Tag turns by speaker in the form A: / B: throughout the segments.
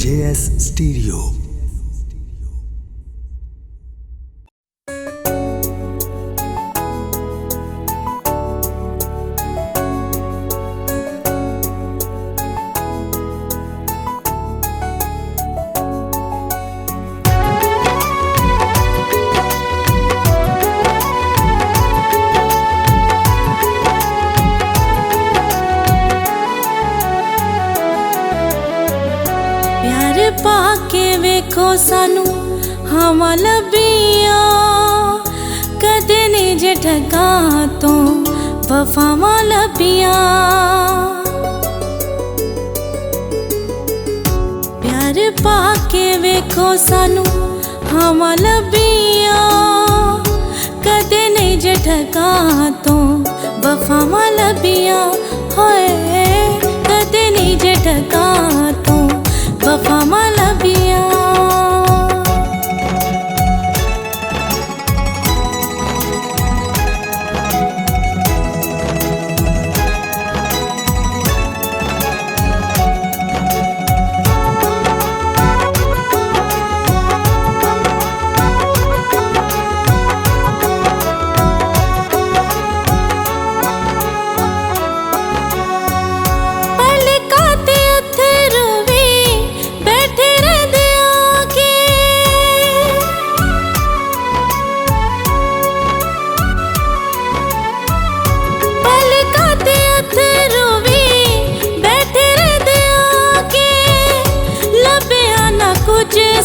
A: JS Stereo।
B: पाके वेखो सानू हवा लभिया कदे नहीं जे ठगा तो वफावा लभिया। प्यार पाके वेखो सानू हवा लभिया कदे नहीं जे ठगा तो वफावा लभिया। होए कदे नहीं जे ठगा तो वफावा लभिया।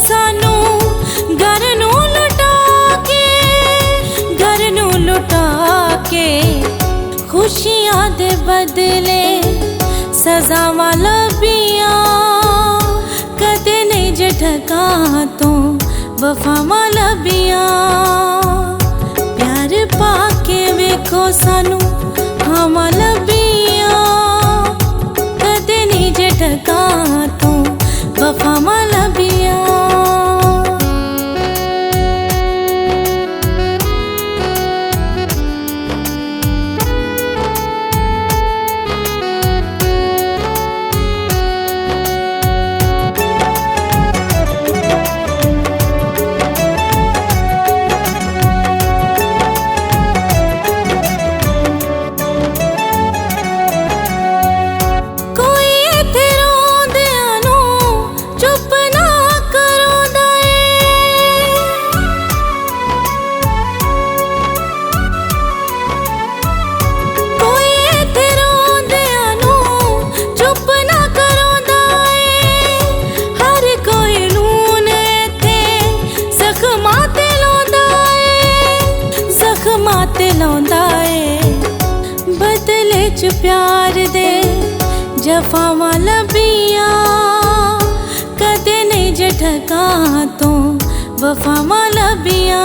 B: सानू घर नू लुटा के खुशियां दे बदले सजावा लभिया कदे नहीं जे ठगा तो वफावा लभिया। प्यार पाके वेखो सानू हवा लभिया कदे नहीं जे ठगा तो वफावा लभिया। बदले च प्यार दे जफावा लभिया कदे नहीं जे ठगा तो वफावा लभिया।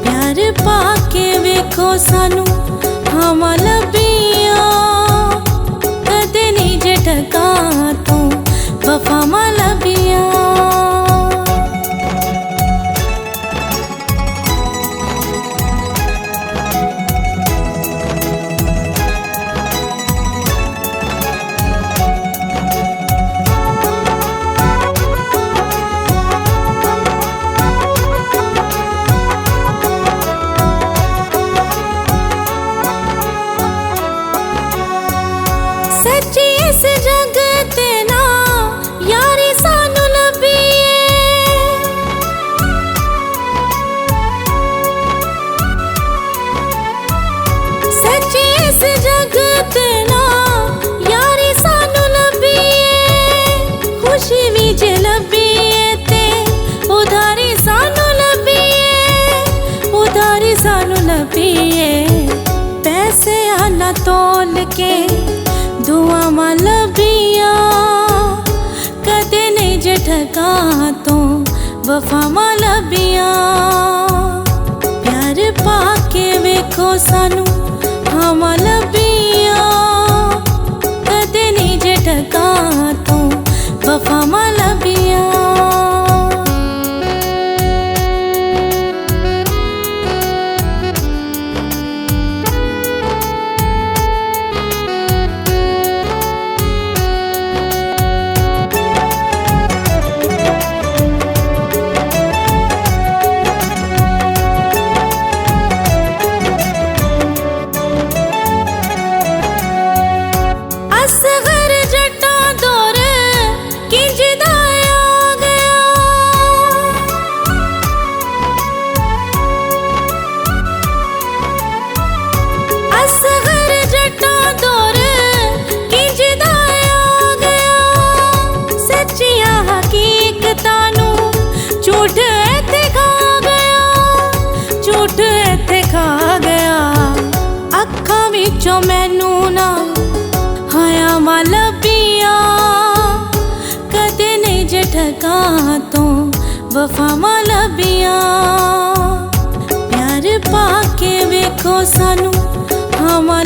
B: प्यार पाके वेखो सानू हवा लभिया कदे नहीं जे ठगा तो वफावा लभिया। सच्ची इस जगत ना यारी सानू लभिए सच्ची इस जगत ना यारी सानू लभिए। खुशी भी जे लभिए ते उधारी सानू लभिए उधारी सानू लभिए। पैसे आना तोल के दुआवा लभिया कदे नहीं जे ठगा तो वफावा लभिया। प्यार पाके वेखो सानू हवा लभिया कदे नहीं जे ठगा तो वफावा लभिया। ਵਿੱਚੋਂ ਮੈਨੂੰ ਨਾ ਹਯਾਵਾਂ ਲੱਭੀਆਂ, ਕਦੇ ਨਹੀਂ ਜੇ ਠੱਗਾਂ ਤੋਂ ਵਫਾਵਾਂ ਲੱਭੀਆਂ। ਪਿਆਰ ਪਾ ਕੇ ਵੇਖੋ ਸਾਨੂੰ ਹਵਾਂ